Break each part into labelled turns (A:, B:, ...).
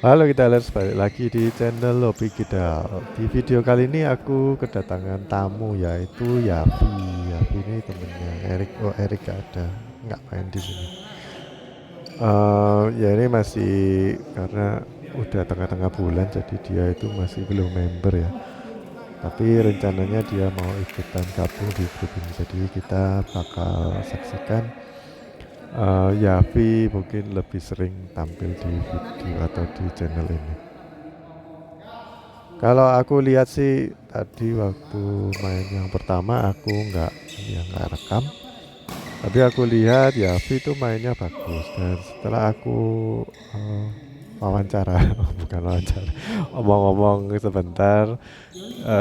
A: Halo kita lihat balik lagi di channel Lobby Kidal. Di video kali ini aku kedatangan tamu yaitu Yavi. Yavi ini temennya Erik. Oh Erik gak ada, nggak main di sini. Ya ini masih karena udah tengah-tengah bulan jadi dia itu masih belum member ya. Tapi rencananya dia mau ikutan gabung di grup ini. Jadi kita bakal saksikan Yavi mungkin lebih sering tampil di video atau di channel ini. Kalau aku lihat sih tadi waktu main yang pertama aku nggak rekam, tapi aku lihat Yavi itu mainnya bagus dan setelah aku eh, wawancara, bukan wawancara, omong-omong sebentar,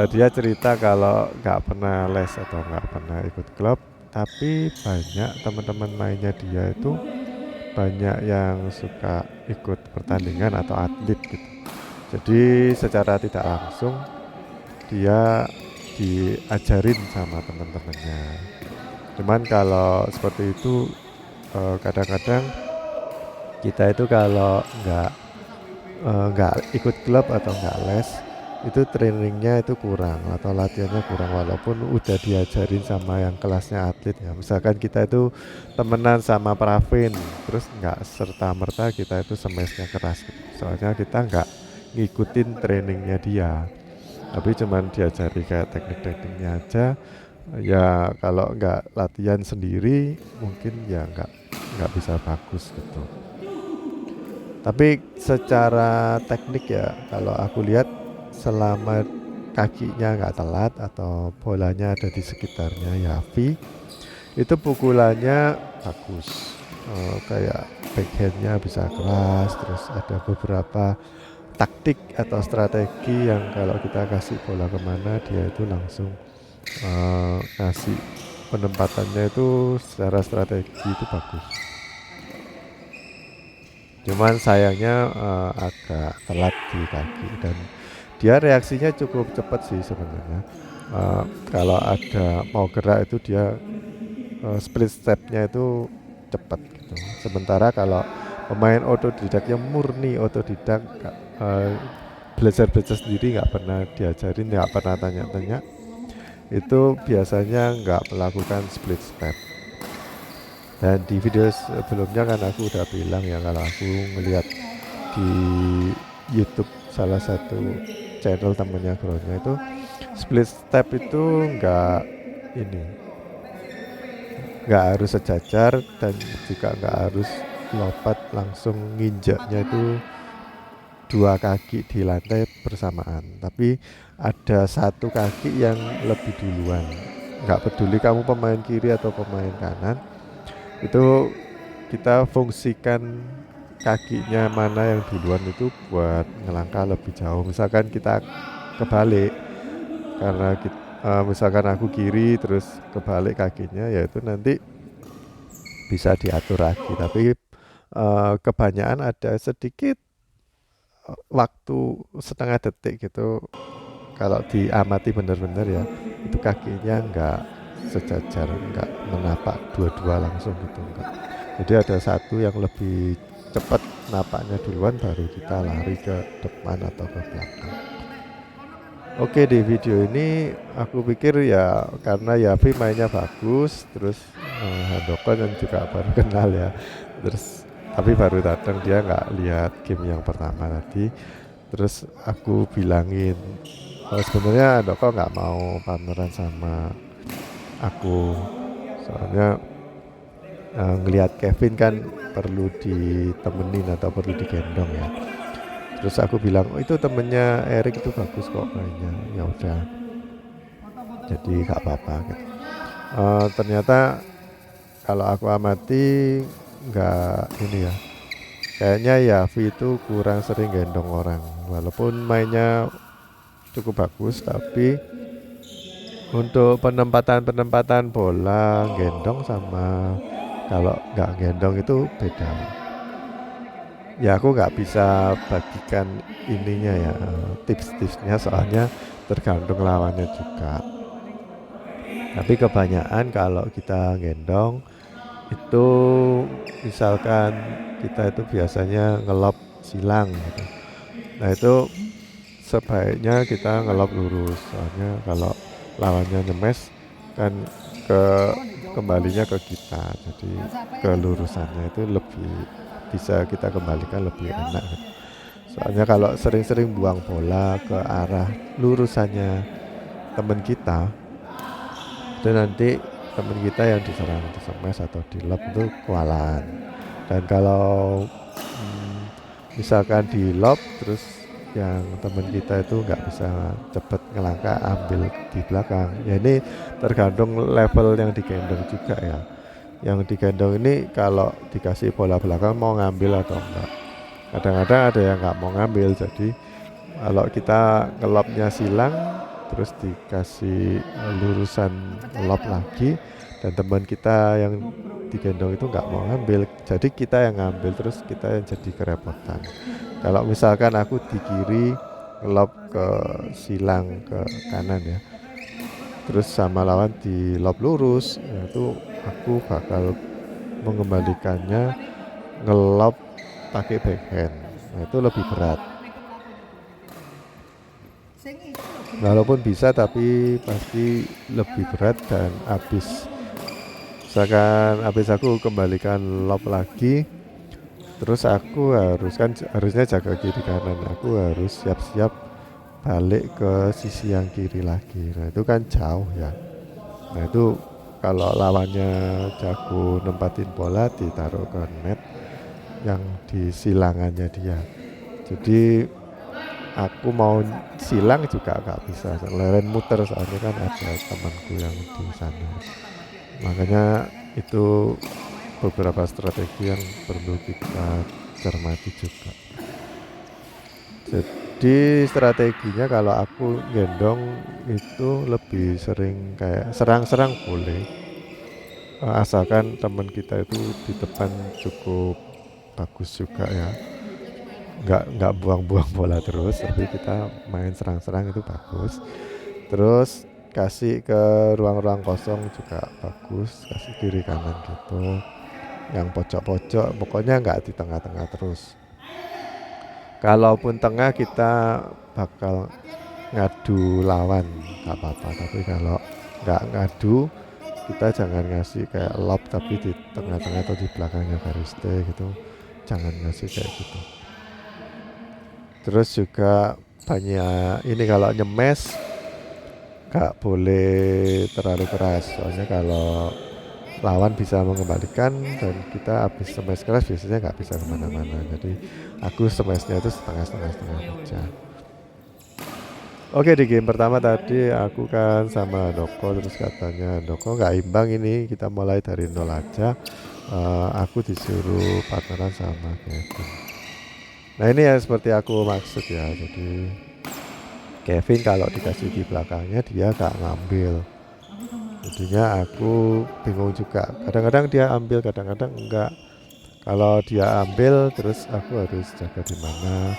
A: dia cerita kalau nggak pernah les atau nggak pernah ikut klub, tapi banyak teman-teman mainnya dia itu banyak yang suka ikut pertandingan atau atlet gitu. Jadi secara tidak langsung dia diajarin sama teman-temannya. Cuman kalau seperti itu kadang-kadang kita itu kalau nggak ikut klub atau nggak les itu trainingnya itu kurang atau latihannya kurang walaupun udah diajarin sama yang kelasnya atlet ya. Misalkan kita itu temenan sama Pravin terus nggak serta merta kita itu semesnya keras gitu. Soalnya kita nggak ngikutin trainingnya dia, tapi cuman diajari kayak teknik-tekniknya aja. Ya kalau nggak latihan sendiri mungkin ya nggak bisa bagus gitu. Tapi secara teknik ya kalau aku lihat selama kakinya nggak telat atau bolanya ada di sekitarnya Yavi itu pukulannya bagus. Kayak backhandnya bisa keras, terus ada beberapa taktik atau strategi yang kalau kita kasih bola kemana dia itu langsung ngasih penempatannya itu secara strategi itu bagus. Cuman sayangnya agak telat di kaki dan dia reaksinya cukup cepat sih sebenarnya. Kalau ada mau gerak itu dia split stepnya itu cepat gitu. Sementara kalau pemain otodidak yang murni otodidak belajar-belajar sendiri nggak pernah diajarin nggak pernah tanya-tanya itu biasanya nggak melakukan split step. Dan di video sebelumnya kan aku udah bilang ya kalau aku ngelihat di YouTube salah satu channel temennya Groundnya itu split step itu ini nggak harus sejajar dan juga nggak harus lompat langsung nginjaknya itu dua kaki di lantai bersamaan, tapi ada satu kaki yang lebih duluan. Nggak peduli kamu pemain kiri atau pemain kanan, itu kita fungsikan kakinya mana yang duluan itu buat ngelangkah lebih jauh. Misalkan kita kebalik, karena misalkan aku kiri terus kebalik kakinya, yaitu nanti bisa diatur lagi. Tapi kebanyakan ada sedikit waktu setengah detik gitu. Kalau diamati benar-benar ya, itu kakinya nggak sejajar, nggak menapak dua-dua langsung gitu, enggak. Jadi ada satu yang lebih cepat napaknya duluan, baru kita lari ke depan atau ke belakang. Oke, di video ini aku pikir ya karena Yavi mainnya bagus, terus Handoko dan juga baru kenal ya, terus tapi baru datang dia nggak lihat game yang pertama tadi. Terus aku bilangin sebenarnya Handoko nggak mau pameran sama aku, soalnya ngelihat Kevin kan perlu ditemenin atau perlu digendong ya. Terus aku bilang, oh itu temennya Erik itu bagus kok mainnya. Ya udah, jadi nggak apa-apa gitu. Ternyata kalau aku amati nggak ini ya. Kayaknya Yavi itu kurang sering gendong orang. Walaupun mainnya cukup bagus, tapi untuk penempatan-penempatan bola gendong sama kalau nggak gendong itu beda. Ya aku nggak bisa bagikan ininya ya, tips-tipsnya soalnya tergantung lawannya juga. Tapi kebanyakan kalau kita gendong itu misalkan kita itu biasanya ngelop silang gitu. Nah itu sebaiknya kita ngelop lurus, soalnya kalau lawannya nyemes kan ke kembalinya ke kita, jadi kelurusannya itu lebih bisa kita kembalikan lebih enak gitu. Soalnya kalau sering-sering buang bola ke arah lurusannya teman kita, itu nanti teman kita yang diserang di smash atau di lob itu kewalahan. Dan kalau misalkan di lob terus yang teman kita itu nggak bisa cepet ngelangkah ambil di belakang, ya ini tergantung level yang digendong juga ya. Yang digendong ini kalau dikasih bola belakang mau ngambil atau enggak. Kadang-kadang ada yang nggak mau ngambil, jadi kalau kita ngelopnya silang terus dikasih lurusan lob lagi dan teman kita yang digendong itu nggak mau ngambil, jadi kita yang ngambil terus kita yang jadi kerepotan. Kalau misalkan aku di kiri ngelob ke silang ke kanan ya, terus sama lawan di lob lurus, ya itu aku bakal mengembalikannya ngelob pakai backhand. Nah itu lebih berat. Walaupun bisa tapi pasti lebih berat dan habis. Misalkan habis aku kembalikan lob lagi, terus aku harusnya jaga kiri kanan. Aku harus siap-siap balik ke sisi yang kiri lagi. Nah itu kan jauh ya. Nah itu kalau lawannya jago nempatin bola ditaruh ke net yang di silangannya dia. Jadi aku mau silang juga gak bisa, leren muter soalnya kan ada temanku yang di sana. Makanya itu beberapa strategi yang perlu kita cermati juga. Jadi strateginya kalau aku gendong itu lebih sering kayak serang-serang boleh, asalkan teman kita itu di depan cukup bagus juga ya, nggak buang-buang bola terus, tapi kita main serang-serang itu bagus. Terus kasih ke ruang-ruang kosong juga bagus, kasih kiri kanan gitu, yang pojok-pojok, pokoknya nggak di tengah-tengah terus. Kalaupun tengah kita bakal ngadu lawan nggak apa-apa, tapi kalau nggak ngadu kita jangan ngasih kayak lob tapi di tengah-tengah atau di belakangnya bariste gitu, jangan ngasih kayak gitu. Terus juga banyak ini kalau nyemes gak boleh terlalu keras, soalnya kalau lawan bisa mengembalikan dan kita habis smash keras biasanya nggak bisa kemana-mana. Jadi aku smashnya itu setengah-setengah aja. Oke, di game pertama tadi aku kan sama Doko, terus katanya Doko nggak imbang ini, kita mulai dari nol aja. Aku disuruh partneran sama Kevin. Nah ini ya seperti aku maksud ya, jadi Kevin kalau dikasih di belakangnya dia gak ngambil, jadinya aku bingung juga. Kadang-kadang dia ambil, kadang-kadang enggak. Kalau dia ambil terus aku harus jaga di mana,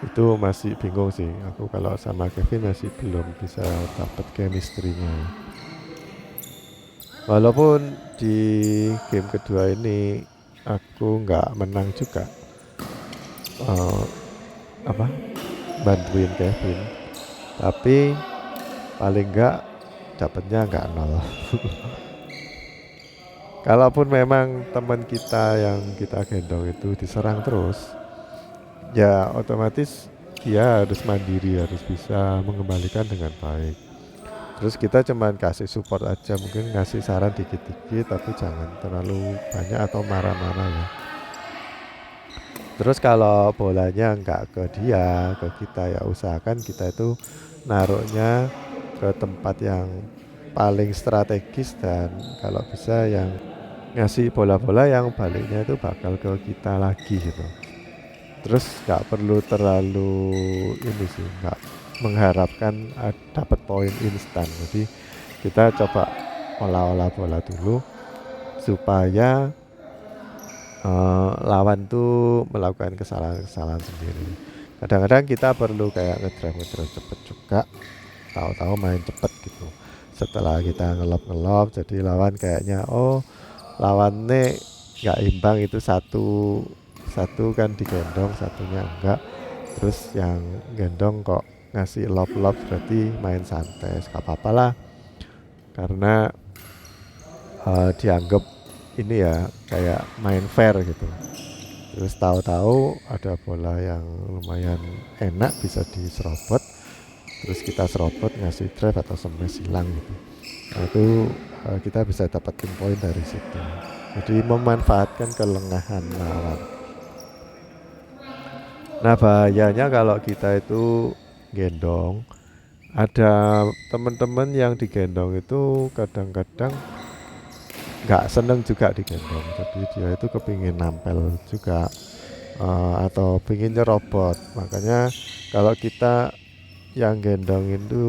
A: itu masih bingung sih. Aku kalau sama Kevin masih belum bisa dapat chemistry-nya. Walaupun di game kedua ini aku nggak menang juga, apa bantuin Kevin, tapi paling nggak dapatnya nggak nol. Kalaupun memang teman kita yang kita gendong itu diserang terus, ya otomatis dia harus mandiri, harus bisa mengembalikan dengan baik. Terus kita cuman kasih support aja, mungkin ngasih saran dikit-dikit tapi jangan terlalu banyak atau marah-marah ya. Terus kalau bolanya nggak ke dia, ke kita, ya usahakan kita itu naruhnya ke tempat yang paling strategis, dan kalau bisa yang ngasih bola-bola yang baliknya itu bakal ke kita lagi gitu. Terus nggak perlu terlalu ini sih, nggak mengharapkan dapat poin instan. Jadi kita coba olah-olah bola dulu supaya lawan tuh melakukan kesalahan-kesalahan sendiri. Kadang-kadang kita perlu kayak ngedrive cepet juga, tahu-tahu main cepet gitu. Setelah kita ngelop jadi lawan kayaknya lawannya nggak imbang, itu satu kan digendong satunya enggak, Terus yang gendong kok ngasih lop-lop, berarti main santai, gak apa-apa lah. Karena dianggap ini ya kayak main fair gitu. Terus tahu-tahu ada bola yang lumayan enak bisa diserobot, terus kita serobot ngasih drive atau smash hilang gitu. Nah itu kita bisa dapetin poin dari situ. Jadi memanfaatkan kelengahan lawan. Nah bahayanya kalau kita itu gendong, ada teman-teman yang digendong itu kadang-kadang nggak seneng juga digendong, jadi dia itu kepingin nampel juga, atau pingin nyerobot. Makanya kalau kita yang gendong itu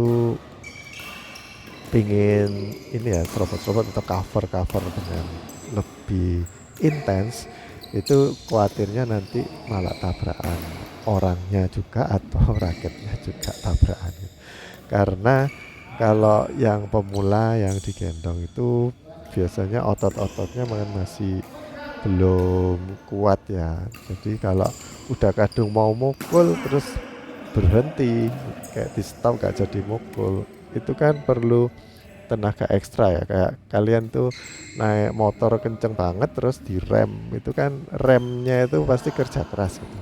A: pingin ini ya serobot-serobot atau cover dengan lebih intens, itu khawatirnya nanti malah tabrakan orangnya juga atau raketnya juga tabrakan. Karena kalau yang pemula yang digendong itu biasanya otot-ototnya masih belum kuat ya. Jadi kalau udah kadung mau mukul terus berhenti, kayak di stop gak jadi mukul, itu kan perlu tenaga ekstra ya. Kayak kalian tuh naik motor kenceng banget terus direm, itu kan remnya itu pasti kerja keras gitu.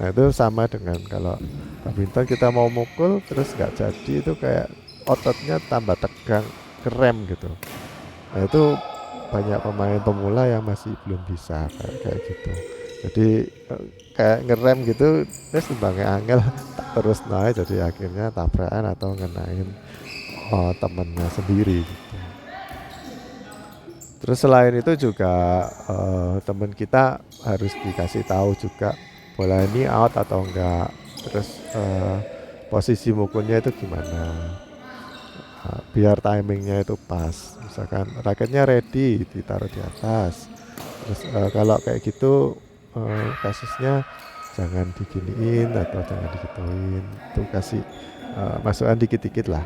A: Nah itu sama dengan kalau badminton kita mau mukul terus nggak jadi, itu kayak ototnya tambah tegang, kerem gitu. Nah itu banyak pemain pemula yang masih belum bisa kayak gitu. Jadi kayak ngerem gitu, terus timbangnya angel terus naik, jadi akhirnya tabrakan atau ngenain temennya sendiri gitu. Terus selain itu juga temen kita harus dikasih tahu juga bola ini out atau enggak. Terus posisi mukulnya itu gimana, biar timingnya itu pas. Misalkan raketnya ready ditaruh di atas. Terus kalau kayak gitu kasusnya jangan diginiin atau jangan digituin. Tuh kasih masukan dikit-dikit lah.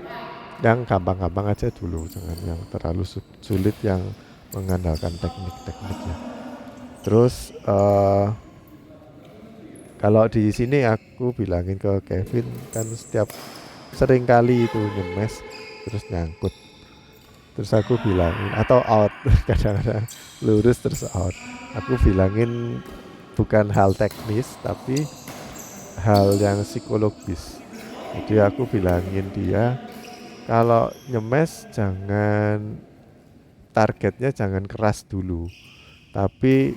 A: Yang gampang-gampang aja dulu, jangan yang terlalu sulit yang mengandalkan teknik-tekniknya. Terus kalau di sini aku bilangin ke Kevin kan setiap sering kali itu nyemes terus nyangkut. Terus aku bilangin atau out kadang-kadang lurus terus out. Aku bilangin bukan hal teknis tapi hal yang psikologis. Jadi aku bilangin dia kalau nyemes jangan, targetnya jangan keras dulu, tapi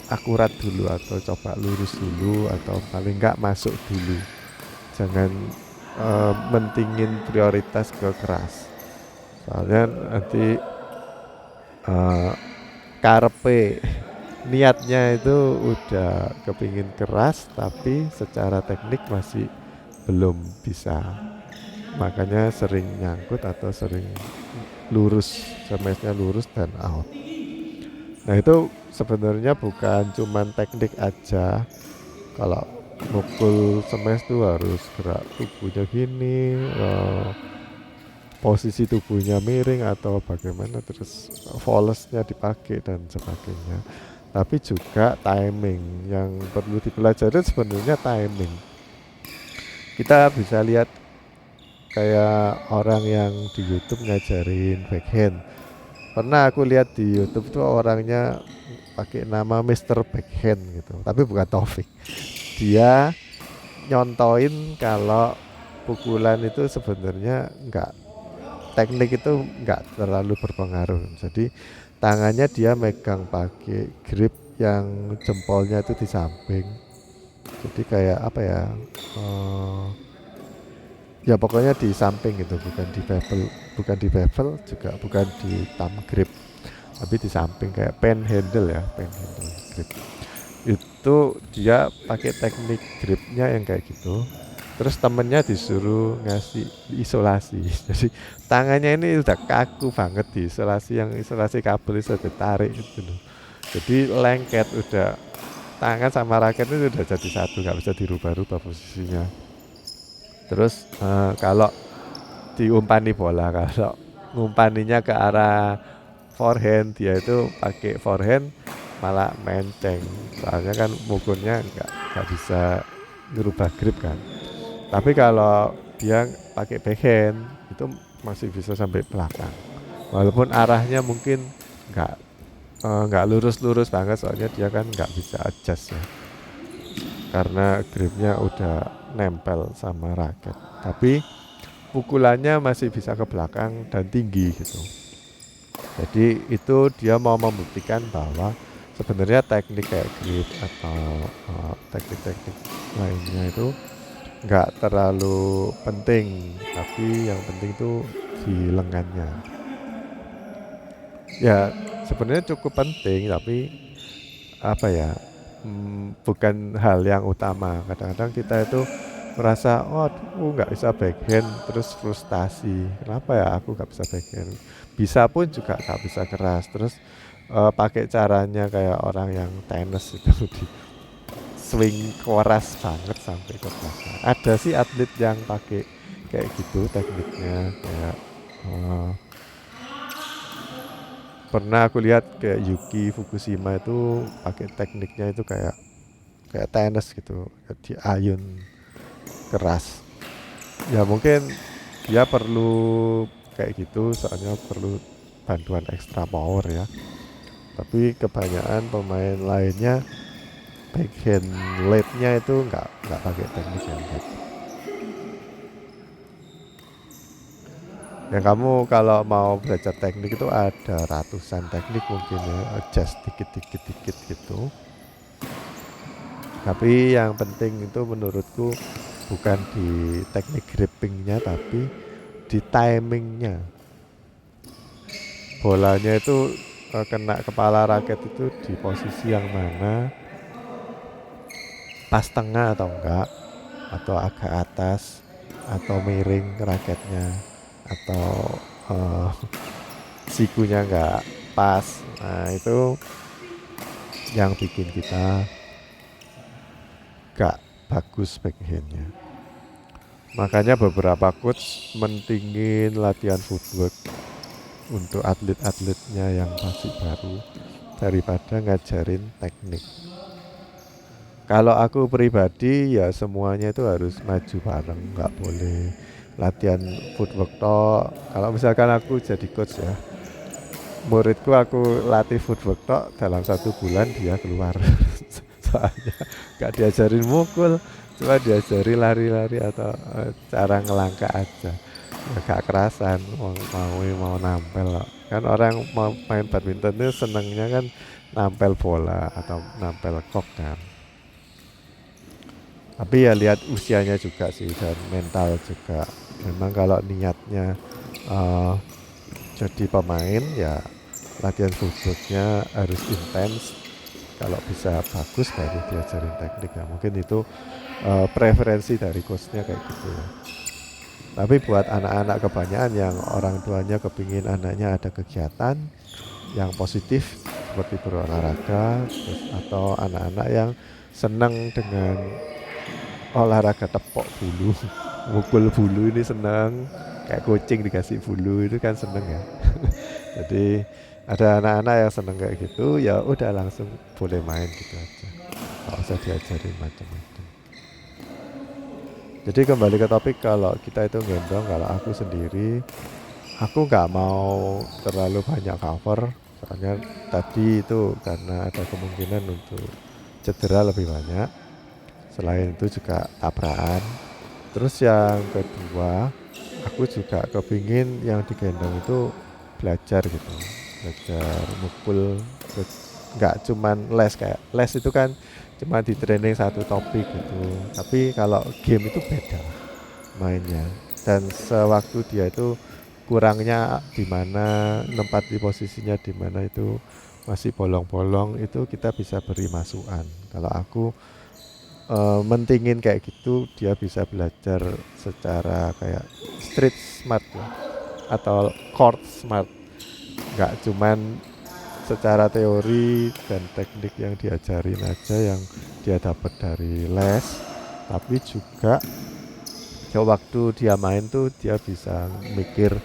A: akurat dulu atau coba lurus dulu atau paling enggak masuk dulu. Jangan mentingin prioritas ke keras. Soalnya nanti karepe niatnya itu udah kepingin keras tapi secara teknik masih belum bisa. Makanya sering nyangkut atau sering lurus, semesnya lurus dan out. Nah itu sebenarnya bukan cuman teknik aja. Kalau mukul smash tuh harus gerak tubuhnya gini, posisi tubuhnya miring atau bagaimana, terus volesnya dipakai dan sebagainya. Tapi juga timing yang perlu dipelajari, sebenarnya timing. Kita bisa lihat kayak orang yang di YouTube ngajarin backhand. Pernah aku lihat di YouTube tuh orangnya pakai nama Mr. Backhand gitu, tapi bukan Taufik. Dia nyontoin kalau pukulan itu sebenarnya enggak, teknik itu enggak terlalu berpengaruh. Jadi tangannya dia megang pakai grip yang jempolnya itu di samping. Jadi kayak apa ya? Ya pokoknya di samping gitu, bukan di bevel juga bukan di thumb grip, tapi di samping kayak pen handle ya, pen handle grip. Itu dia pakai teknik gripnya yang kayak gitu. Terus temennya disuruh ngasih isolasi. Jadi tangannya ini udah kaku banget, di isolasi, yang isolasi kabel itu ditarik gitu loh. Jadi lengket, udah tangan sama raket itu udah jadi satu, nggak bisa dirubah-rubah posisinya. Terus kalau diumpani bola, kalau ngumpaninya ke arah forehand, dia itu pakai forehand malah menceng. Soalnya kan mukulnya nggak bisa ngerubah grip kan. Tapi kalau dia pakai backhand itu masih bisa sampai belakang. Walaupun arahnya mungkin nggak nggak lurus-lurus banget, soalnya dia kan nggak bisa adjust ya. Karena gripnya udah nempel sama raket. Tapi pukulannya masih bisa ke belakang dan tinggi gitu. Jadi itu dia mau membuktikan bahwa sebenarnya teknik kayak grip atau teknik-teknik lainnya itu nggak terlalu penting, tapi yang penting itu di lengannya. Ya sebenarnya cukup penting, tapi apa ya, bukan hal yang utama. Kadang-kadang kita itu merasa, oh aku nggak bisa backhand, terus frustasi. Kenapa ya aku nggak bisa backhand? Bisa pun juga nggak bisa keras. Terus pakai caranya kayak orang yang tenis itu di swing keras banget sampai ke belakang. Ada sih atlet yang pakai kayak gitu tekniknya, kayak pernah aku lihat kayak Yuki Fukushima itu pakai tekniknya itu kayak tenis gitu, di ayun keras. Ya mungkin dia perlu kayak gitu, soalnya perlu bantuan ekstra power ya. Tapi kebanyakan pemain lainnya backhand late-nya itu nggak pakai teknik yang gitu. Yang kamu kalau mau belajar teknik itu ada ratusan teknik mungkin ya, adjust dikit gitu. Tapi yang penting itu menurutku bukan di teknik grippingnya, tapi di timingnya. Bolanya itu kena kepala raket itu di posisi yang mana, pas tengah atau enggak, atau agak atas, atau miring raketnya, atau uh, sikunya enggak pas. Nah itu yang bikin kita gak bagus backhandnya. Makanya beberapa coach mentingin latihan footwork untuk atlet-atletnya yang masih baru daripada ngajarin teknik. Kalau aku pribadi ya semuanya itu harus maju bareng, nggak boleh latihan footwork toh. Kalau misalkan aku jadi coach ya, muridku aku latih footwork toh, dalam 1 bulan dia keluar. Soalnya nggak diajarin mukul, cuma diajari lari-lari atau cara ngelangkah aja. Ya gak kerasan, mau nampel loh. Kan orang mau main badminton itu senengnya kan nampel bola atau nampel kok kan. Tapi ya lihat usianya juga sih, dan mental juga. Memang kalau niatnya uh, jadi pemain ya latihan footworknya harus intens. Kalau bisa bagus baru diajarin teknik ya. Mungkin itu preferensi dari coachnya kayak gitu ya. Tapi buat anak-anak kebanyakan yang orang tuanya kepingin anaknya ada kegiatan yang positif seperti berolahraga, terus atau anak-anak yang senang dengan olahraga tepok bulu, mukul bulu ini senang, kayak kucing dikasih bulu itu kan seneng ya. Jadi ada anak-anak yang seneng kayak gitu, ya udah langsung boleh main gitu aja, nggak usah diajarin macam-macam. Jadi kembali ke topik, kalau kita itu gendong, kalau aku sendiri, aku nggak mau terlalu banyak cover, soalnya tadi itu karena ada kemungkinan untuk cedera lebih banyak. Selain itu juga tabrakan. Terus yang kedua, aku juga kepingin yang digendong itu belajar gitu, belajar mukul. Nggak cuman les, kayak les itu kan cuma di training satu topik gitu. Tapi kalau game itu beda mainnya, dan sewaktu dia itu kurangnya di mana, tempat di posisinya di mana itu masih bolong-bolong, itu kita bisa beri masukan. Kalau aku mentingin kayak gitu, dia bisa belajar secara kayak street smart ya, atau court smart, nggak cuman secara teori dan teknik yang diajarin aja yang dia dapat dari les, tapi juga ya waktu dia main tuh dia bisa mikir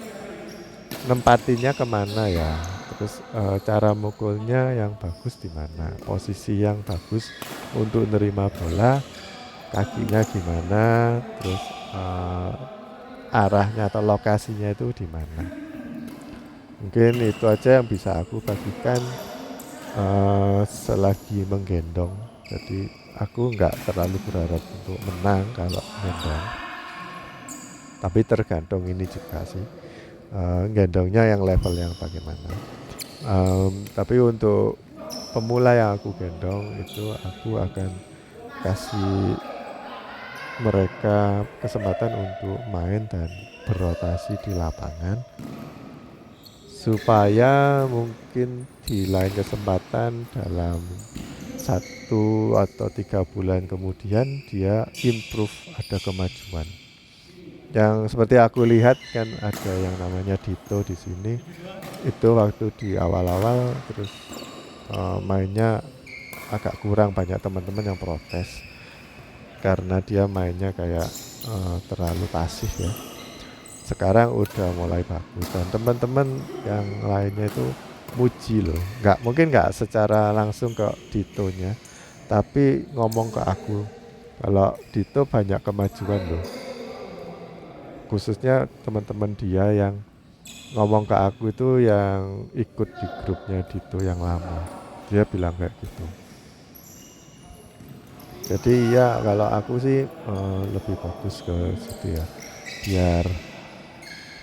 A: nempatinya kemana ya, terus cara mukulnya yang bagus di mana, posisi yang bagus untuk nerima bola kakinya gimana, terus arahnya atau lokasinya itu di mana. Mungkin itu aja yang bisa aku bagikan selagi menggendong. Jadi aku nggak terlalu berharap untuk menang kalau gendong, tapi tergantung ini juga sih, gendongnya yang level yang bagaimana. Tapi untuk pemula yang aku gendong itu aku akan kasih mereka kesempatan untuk main dan berotasi di lapangan, supaya mungkin di lain kesempatan dalam 1 atau 3 bulan kemudian dia improve, ada kemajuan. Yang seperti aku lihat kan ada yang namanya Dito di sini. Itu waktu di awal-awal terus mainnya agak kurang, banyak teman-teman yang protes karena dia mainnya kayak terlalu pasif ya. Sekarang udah mulai bagus dan teman-teman yang lainnya itu muji loh. Mungkin nggak secara langsung ke Ditonya, tapi ngomong ke aku kalau Dito banyak kemajuan loh. Khususnya teman-teman dia yang ngomong ke aku itu yang ikut di grupnya Dito yang lama. Dia bilang kayak gitu. Jadi ya kalau aku sih lebih fokus ke situ ya, biar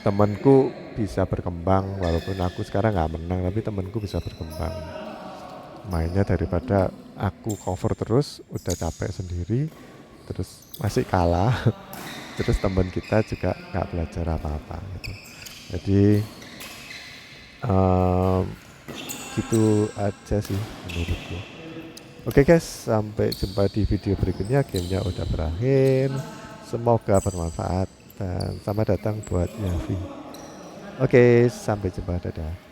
A: temanku bisa berkembang. Walaupun aku sekarang nggak menang, tapi temanku bisa berkembang mainnya, daripada aku cover terus udah capek sendiri terus masih kalah terus teman kita juga nggak belajar apa-apa gitu. Jadi em, gitu aja sih menurutku. Oke guys, sampai jumpa di video berikutnya. Gamenya udah berakhir, semoga bermanfaat dan selamat datang buat Yavi. Oke, sampai jumpa, dadah.